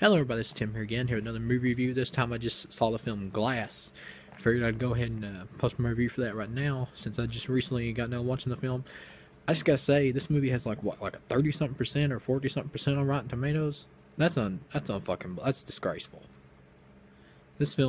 Hello everybody, this is Tim here again, here with another movie review. This time I just saw the film Glass. I figured I'd go ahead and post my review for that right now, since I just recently got done watching the film. I just gotta say, this movie has like a 30-something percent or 40-something percent on Rotten Tomatoes? That's disgraceful. This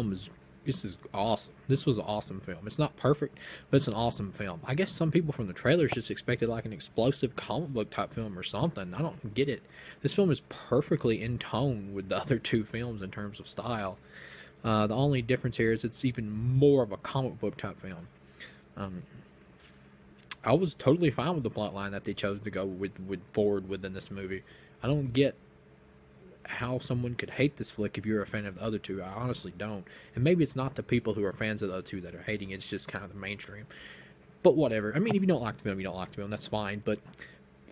is awesome. This was an awesome film. It's not perfect, but it's an awesome film. I guess some people from the trailers just expected like an explosive comic book type film or something. I don't get it. This film is perfectly in tone with the other two films in terms of style. The only difference here is it's even more of a comic book type film. Um, I was totally fine with the plot line that they chose to go with forward within this movie. I don't get how someone could hate this flick if you're a fan of the other two. I honestly don't. And maybe it's not the people who are fans of the other two that are hating it, it's just kind of the mainstream. But whatever. I mean, if you don't like the film, you don't like the film, that's fine. But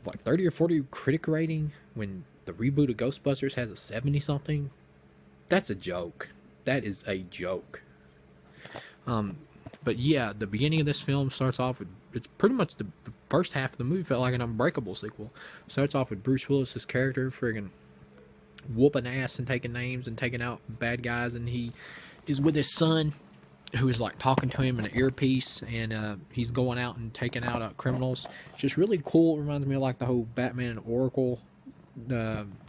like 30 or 40 critic rating when the reboot of Ghostbusters has a 70 something, that's a joke. That is a joke. But yeah, the beginning of this film starts off with, it's pretty much the first half of the movie felt like an Unbreakable sequel. Starts off with Bruce Willis's character friggin' whooping ass and taking names and taking out bad guys, and he is with his son who is like talking to him in an earpiece, and he's going out and taking out criminals. It's just really cool. It reminds me of like the whole Batman and Oracle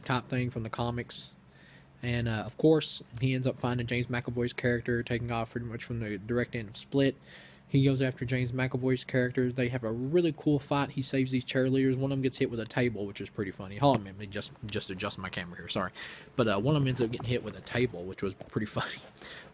type thing from the comics. And of course, he ends up finding James McAvoy's character, taking off pretty much from the direct end of Split. He goes after James McAvoy's character. They have a really cool fight. He saves these cheerleaders. One of them gets hit with a table, which is pretty funny. Hold on a minute, let me just adjust my camera here. Sorry, but one of them ends up getting hit with a table, which was pretty funny.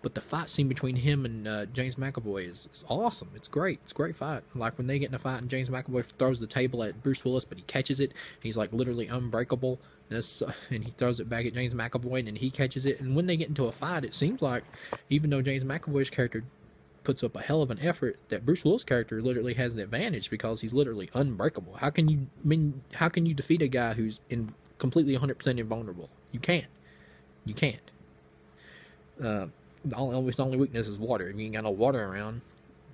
But the fight scene between him and James McAvoy is awesome. It's great. It's a great fight. Like when they get in a fight and James McAvoy throws the table at Bruce Willis, but he catches it. And he's like literally unbreakable. And he throws it back at James McAvoy, and he catches it. And when they get into a fight, it seems like even though James McAvoy's character puts up a hell of an effort, that Bruce Willis' character literally has an advantage because he's literally unbreakable. How can you defeat a guy who's completely 100% invulnerable? You can't. You can't. The only weakness is water. If you ain't got no water around,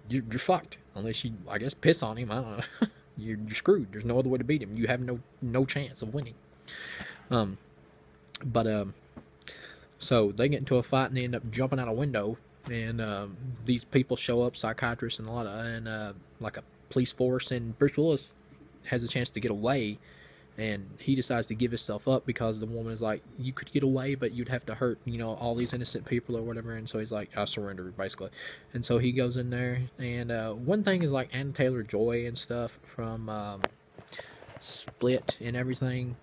you're fucked. Unless you, I guess, piss on him. I don't know. You're screwed. There's no other way to beat him. You have no chance of winning. So they get into a fight and they end up jumping out a window, and these people show up, psychiatrists and like a police force, and Bruce Willis has a chance to get away, and he decides to give himself up because the woman is like, you could get away, but you'd have to hurt, all these innocent people or whatever, and so he's like, I surrender, basically. And so he goes in there, and one thing is like Anna Taylor-Joy and stuff from Split and everything,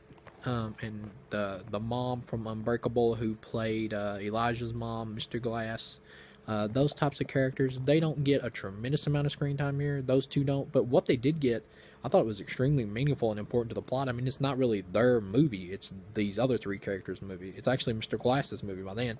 and the mom from Unbreakable who played Elijah's mom, Mr. Glass. Those types of characters, they don't get a tremendous amount of screen time here. Those two don't. But what they did get, I thought it was extremely meaningful and important to the plot. I mean, it's not really their movie. It's these other three characters' movie. It's actually Mr. Glass's movie by then.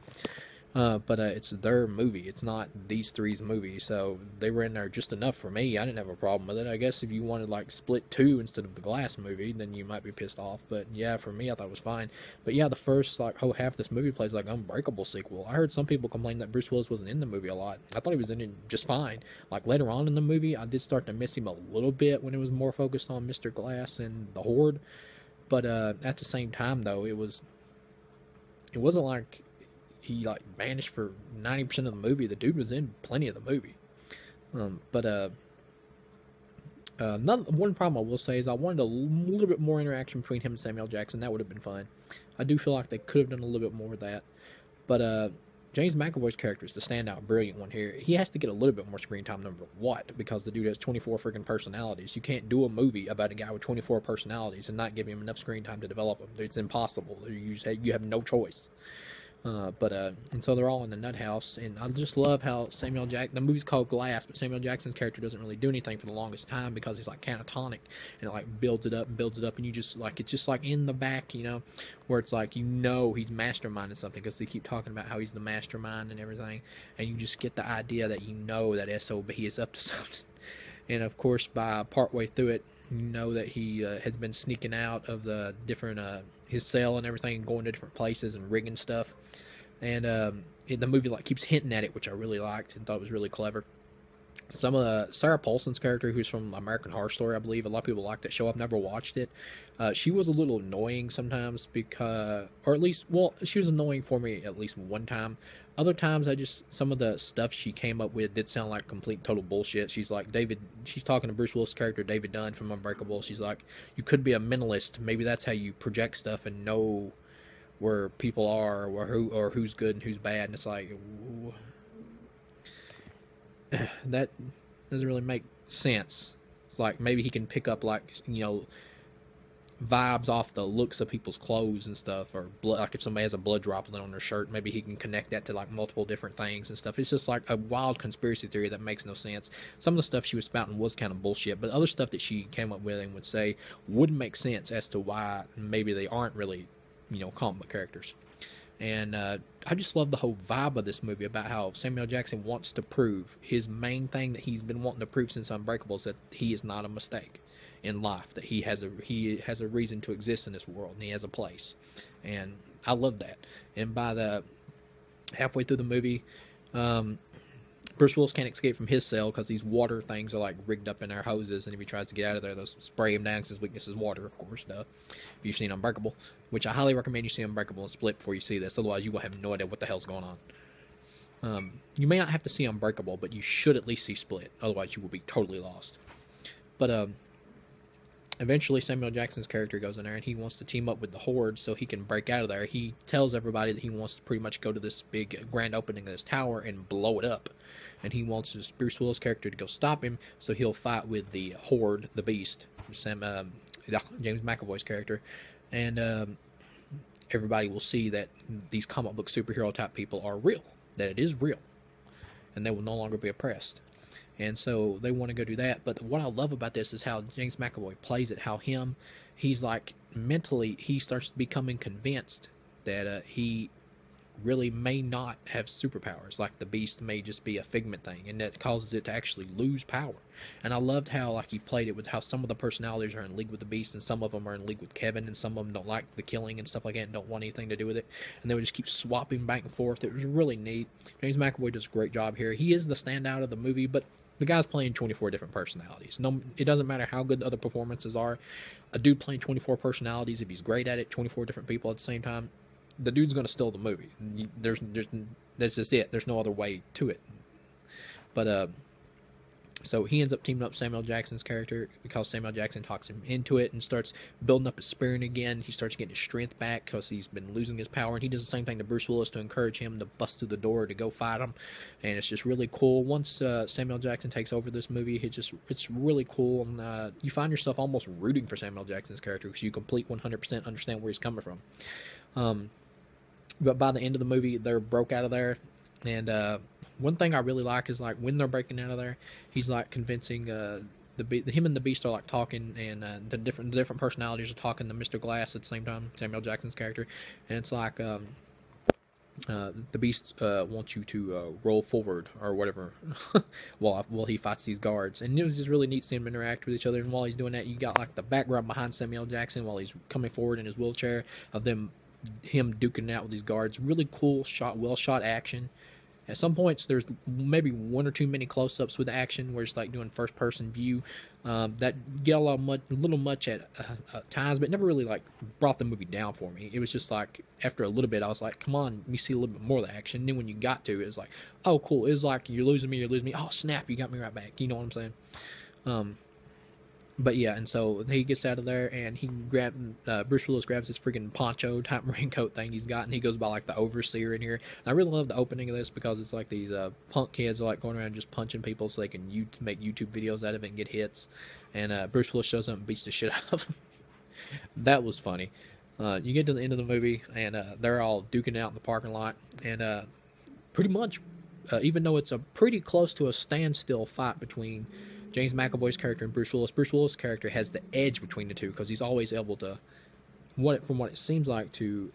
But it's their movie. It's not these three's movie. So they were in there just enough for me. I didn't have a problem with it. I guess if you wanted like Split 2 instead of the Glass movie, then you might be pissed off. But yeah, for me, I thought it was fine. But yeah, the first like whole half of this movie plays like Unbreakable sequel. I heard some people complain that Bruce Willis wasn't in the movie a lot. I thought he was in it just fine. Like later on in the movie, I did start to miss him a little bit when it was more focused on Mr. Glass and the Horde. But at the same time, though, it wasn't like he like vanished for 90% of the movie. The dude was in plenty of the movie. One problem I will say is I wanted a little bit more interaction between him and Samuel Jackson. That would have been fine. I do feel like they could have done a little bit more with that. But James McAvoy's character is the standout, brilliant one here. He has to get a little bit more screen time, no matter what, because the dude has 24 freaking personalities. You can't do a movie about a guy with 24 personalities and not give him enough screen time to develop them. It's impossible. You have no choice. And so they're all in the nut house, and I just love how the movie's called Glass, but Samuel Jackson's character doesn't really do anything for the longest time because he's like catatonic, and it like builds it up and builds it up, and it's just like in the back, where it's like, he's masterminding something because they keep talking about how he's the mastermind and everything, and you just get the idea that that SOB is up to something. And of course, by partway through it, that he has been sneaking out of the different his cell and everything, and going to different places and rigging stuff. And the movie like keeps hinting at it, which I really liked and thought was really clever. Some of Sarah Paulson's character, who's from American Horror Story, I believe. A lot of people like that show. I've never watched it. She was a little annoying sometimes because, or at least, well, she was annoying for me at least one time. Other times, some of the stuff she came up with did sound like complete total bullshit. She's like she's talking to Bruce Willis' character David Dunn from Unbreakable. She's like, you could be a mentalist. Maybe that's how you project stuff and know where people are, or who's good and who's bad. And it's like, that doesn't really make sense. It's like maybe he can pick up, like, vibes off the looks of people's clothes and stuff, or blood. Like if somebody has a blood droplet on their shirt, maybe he can connect that to like multiple different things and stuff. It's just like a wild conspiracy theory that makes no sense. Some of the stuff she was spouting was kind of bullshit, but other stuff that she came up with and would say would make sense as to why maybe they aren't really, comic book characters. And I just love the whole vibe of this movie about how Samuel Jackson wants to prove his main thing that he's been wanting to prove since Unbreakable is that he is not a mistake in life, that he has a reason to exist in this world, and he has a place. And I love that. And by the halfway through the movie, Bruce Willis can't escape from his cell because these water things are like rigged up in their hoses, and if he tries to get out of there, they'll spray him down because his weakness is water, of course, duh. If you've seen Unbreakable, which I highly recommend you see Unbreakable and Split before you see this, otherwise you will have no idea what the hell's going on. You may not have to see Unbreakable, but you should at least see Split, otherwise you will be totally lost. But eventually Samuel Jackson's character goes in there and he wants to team up with the Horde so he can break out of there. He tells everybody that he wants to pretty much go to this big grand opening of this tower and blow it up. And he wants his Bruce Willis character to go stop him, so he'll fight with the Horde, the Beast, James McAvoy's character. And everybody will see that these comic book superhero type people are real, that it is real, and they will no longer be oppressed. And so they want to go do that. But what I love about this is how James McAvoy plays it, how he's like mentally, he starts becoming convinced that he really may not have superpowers, like the Beast may just be a figment thing, and that causes it to actually lose power. And I loved how like he played it with how some of the personalities are in league with the Beast, and some of them are in league with Kevin, and some of them don't like the killing and stuff like that and don't want anything to do with it, and they would just keep swapping back and forth. It was really neat. James McAvoy does a great job here. He is the standout of the movie, but the guy's playing 24 different personalities. No, it doesn't matter how good the other performances are. A dude playing 24 personalities, if he's great at it, 24 different people at the same time, the dude's going to steal the movie. That's just it. There's no other way to it. But so he ends up teaming up Samuel Jackson's character because Samuel Jackson talks him into it and starts building up his spirit again. He starts getting his strength back because he's been losing his power, and he does the same thing to Bruce Willis to encourage him to bust through the door to go fight him. And it's just really cool. Once Samuel Jackson takes over this movie, it's really cool, and you find yourself almost rooting for Samuel Jackson's character because you complete 100% understand where he's coming from. But by the end of the movie, they're broke out of there, and one thing I really like is like when they're breaking out of there, he's like convincing him and the Beast are like talking, and the different personalities are talking to Mr. Glass at the same time, Samuel Jackson's character, and it's like the Beast wants you to roll forward or whatever while he fights these guards, and it was just really neat seeing them interact with each other. And while he's doing that, you got like the background behind Samuel Jackson while he's coming forward in his wheelchair of him duking it out with these guards. Really cool shot, well shot action. At some points, there's maybe one or two many close-ups with action where it's like doing first-person view. That get a little much at times, but never really like brought the movie down for me. It was just like after a little bit, I was like, "Come on, let me see a little bit more of the action." And then when you got to it, it's like, "Oh, cool!" It's like you're losing me. Oh, snap! You got me right back. You know what I'm saying? But yeah, and so he gets out of there, and Bruce Willis grabs his freaking poncho type raincoat thing he's got, and he goes by like the overseer in here. And I really love the opening of this because it's like these punk kids are like going around just punching people so they can make YouTube videos out of it and get hits. And Bruce Willis shows up and beats the shit out of them. That was funny. You get to the end of the movie, and they're all duking out in the parking lot, and pretty much, even though it's a pretty close to a standstill fight between James McAvoy's character and Bruce Willis' character has the edge between the two because he's always able to, from what it seems like, to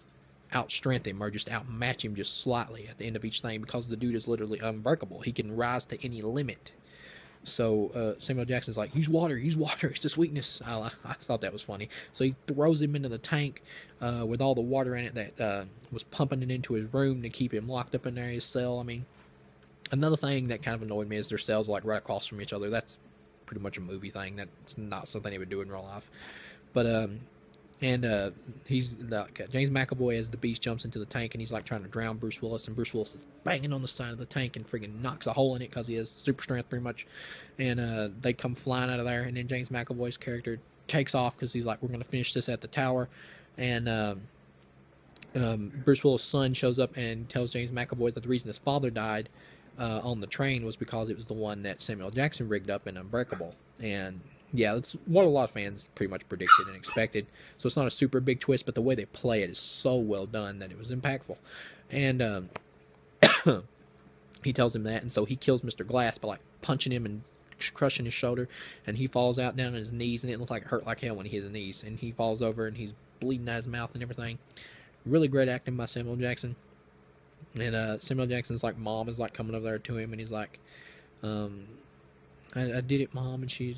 outstrength him or just outmatch him just slightly at the end of each thing because the dude is literally unbreakable. He can rise to any limit. So Samuel Jackson's like, use water, it's his weakness. I thought that was funny. So he throws him into the tank with all the water in it that was pumping it into his room to keep him locked up in there, his cell. I mean, Another thing that kind of annoyed me is their cells like right across from each other. That's pretty much a movie thing. That's not something they would do in real life. But and he's like, James McAvoy as the Beast jumps into the tank and he's like trying to drown Bruce Willis, and Bruce Willis is banging on the side of the tank and freaking knocks a hole in it because he has super strength pretty much, and they come flying out of there, and then James McAvoy's character takes off because he's like, we're going to finish this at the tower, and Bruce Willis' son shows up and tells James McAvoy that the reason his father died on the train was because it was the one that Samuel Jackson rigged up in Unbreakable. And yeah, that's what a lot of fans pretty much predicted and expected. So it's not a super big twist, but the way they play it is so well done that it was impactful. And he tells him that, and so he kills Mr. Glass by like punching him and crushing his shoulder, and he falls out down on his knees, and it looked like it hurt like hell when he hit his knees, and he falls over and he's bleeding out his mouth and everything. Really great acting by Samuel Jackson. And Samuel Jackson's like mom is like coming over there to him, and he's like, I did it, Mom, and she's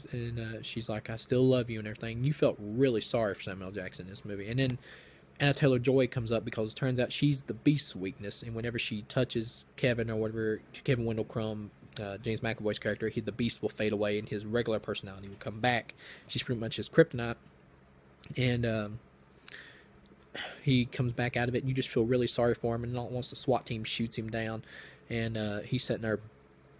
like, I still love you and everything. You felt really sorry for Samuel Jackson in this movie. And then Anna Taylor-Joy comes up because it turns out she's the Beast's weakness, and whenever she touches Kevin or whatever, Kevin Wendell Crumb, James McAvoy's character, the Beast will fade away and his regular personality will come back. She's pretty much his kryptonite, and he comes back out of it, and you just feel really sorry for him, and once the SWAT team shoots him down, and he's sitting there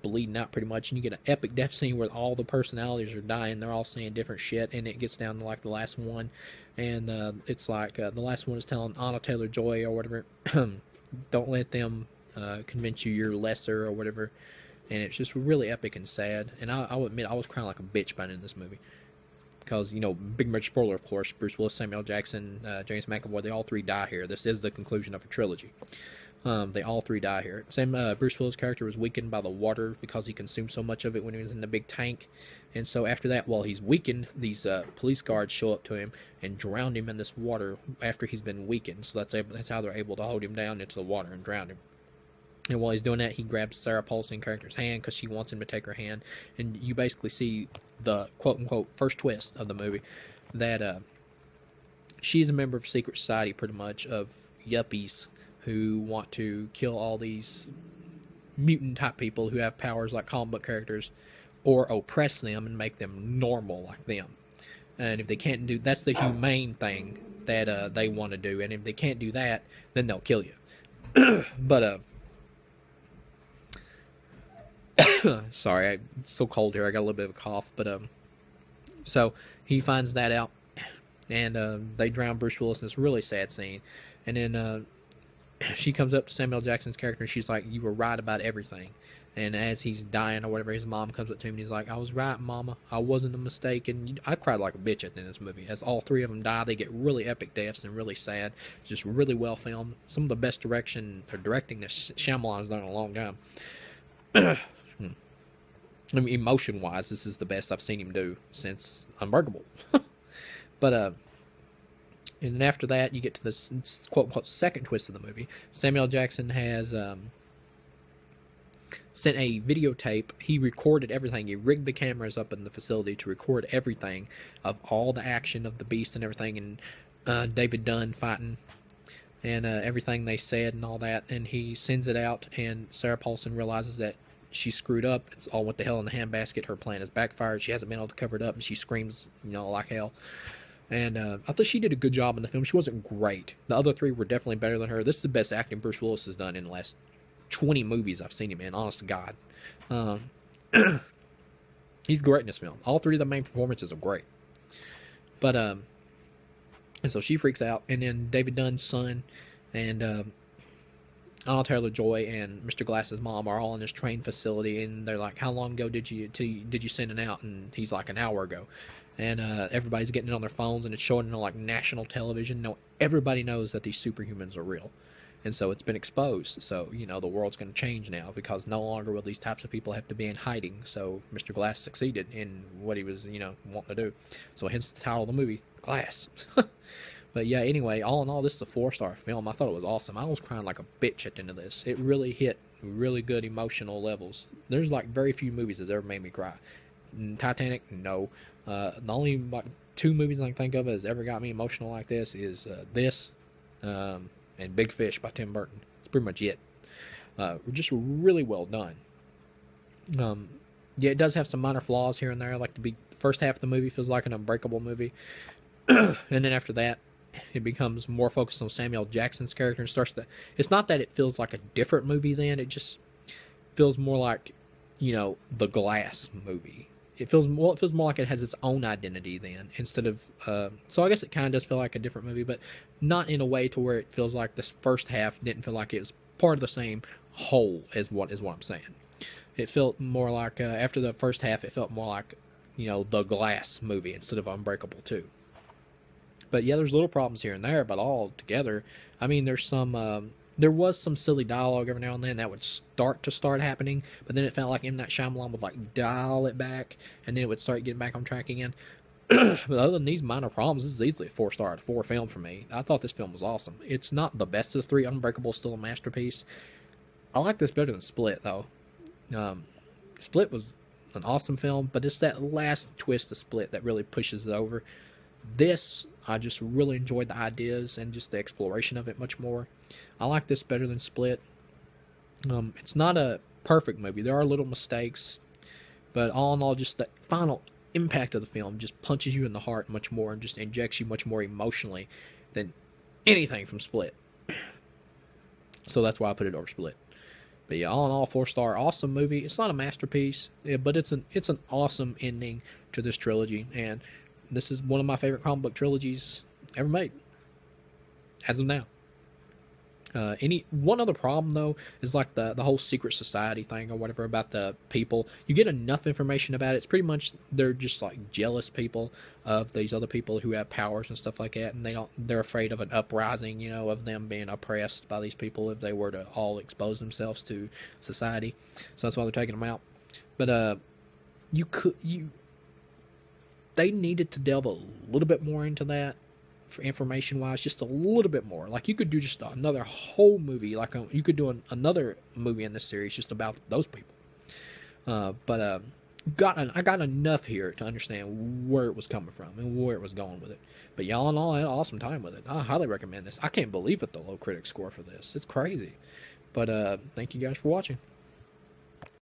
bleeding out pretty much, and you get an epic death scene where all the personalities are dying. They're all saying different shit, and it gets down to like the last one, and it's like the last one is telling Anna Taylor-Joy or whatever, don't let them convince you you're lesser or whatever, and it's just really epic and sad. And I'll admit I was crying like a bitch by the end of this movie, because, you know, big much spoiler, of course, Bruce Willis, Samuel Jackson, James McAvoy, they all three die here. This is the conclusion of a trilogy. They all three die here. Bruce Willis' character was weakened by the water because he consumed so much of it when he was in the big tank. And so after that, while he's weakened, these police guards show up to him and drown him in this water after he's been weakened. So that's how they're able to hold him down into the water and drown him. And while he's doing that, he grabs Sarah Paulson character's hand because she wants him to take her hand. And you basically see the quote-unquote first twist of the movie, that she's a member of a secret society, pretty much, of yuppies who want to kill all these mutant-type people who have powers like comic book characters, or oppress them and make them normal like them. And if they can't do... That's the humane thing that they want to do. And if they can't do that, then they'll kill you. But, sorry, it's so cold here. I got a little bit of a cough. But, so he finds that out, and they drown Bruce Willis in this really sad scene. And then she comes up to Samuel Jackson's character, and she's like, you were right about everything. And as he's dying or whatever, his mom comes up to him, and he's like, I was right, Mama. I wasn't a mistake. And I cried like a bitch at the end of this movie. As all three of them die, they get really epic deaths and really sad. It's just really well filmed. Some of the best directing that Shyamalan's done in a long time. I mean, emotion-wise, this is the best I've seen him do since Unbreakable. But, and then after that, you get to this quote-unquote second twist of the movie. Samuel Jackson has sent a videotape. He recorded everything. He rigged the cameras up in the facility to record everything of all the action of the Beast and everything, and David Dunn fighting, and everything they said and all that. And he sends it out, and Sarah Paulson realizes that she screwed up. It's all went to hell in the handbasket. Her plan has backfired. She hasn't been able to cover it up, and she screams, you know, like hell. And I thought she did a good job in the film. She wasn't great. The other three were definitely better than her. This is the best acting Bruce Willis has done in the last 20 movies I've seen him in, honest to God. He's great in this film. All three of the main performances are great. But, and so she freaks out, and then David Dunn's son and Anna Taylor-Joy and Mr. Glass's mom are all in this train facility, and they're like, how long ago did you send it out? And he's like, an hour ago. And everybody's getting it on their phones, and it's showing it on like national television. No, everybody knows that these superhumans are real. And so it's been exposed. So, you know, the world's going to change now, because no longer will these types of people have to be in hiding. So Mr. Glass succeeded in what he was, you know, wanting to do. So hence the title of the movie, Glass. But yeah, anyway, all in all, this is a 4-star film. I thought it was awesome. I was crying like a bitch at the end of this. It really hit really good emotional levels. There's like very few movies that's ever made me cry. Titanic, no. The only like 2 movies I can think of that has ever got me emotional like this is this and Big Fish by Tim Burton. That's pretty much it. Just really well done. Yeah, it does have some minor flaws here and there. Like the first half of the movie feels like an Unbreakable movie, and then after that, it becomes more focused on Samuel Jackson's character and starts to. It's not that it feels like a different movie. Then it just feels more like, the Glass movie. It feels more. It feels more like it has its own identity then, instead of. So I guess it kind of does feel like a different movie, but not in a way to where it feels like this first half didn't feel like it was part of the same whole as what I'm saying. It felt more like after the first half, it felt more like the Glass movie instead of Unbreakable 2. But yeah, there's little problems here and there, but all together, I mean, there was some silly dialogue every now and then that would start happening, but then it felt like M. Night Shyamalan would like dial it back, and then it would start getting back on track again. But other than these minor problems, this is easily a 4-star out of 4 film for me. I thought this film was awesome. It's not the best of the three. Unbreakable is still a masterpiece. I like this better than Split, though. Split was an awesome film, but it's that last twist of Split that really pushes it over. This, I just really enjoyed the ideas and just the exploration of it much more. I like this better than Split. It's not a perfect movie. There are little mistakes, but all in all, just the final impact of the film just punches you in the heart much more and just injects you much more emotionally than anything from Split. So that's why I put it over Split. But yeah, all in all, 4-star, awesome movie. It's not a masterpiece, but it's an awesome ending to this trilogy, and this is one of my favorite comic book trilogies ever made, as of now. One other problem though is like the whole secret society thing or whatever about the people. You get enough information about it. It's pretty much they're just like jealous people of these other people who have powers and stuff like that, and they're afraid of an uprising, of them being oppressed by these people if they were to all expose themselves to society. So that's why they're taking them out. But they needed to delve a little bit more into that. For information wise, just a little bit more. Like you could do just another whole movie. Like you could do another movie in this series just about those people. But I got enough here to understand where it was coming from and where it was going with it. But y'all in all, I had an awesome time with it. I highly recommend this. I can't believe it, the low critic score for this. It's crazy. But thank you guys for watching.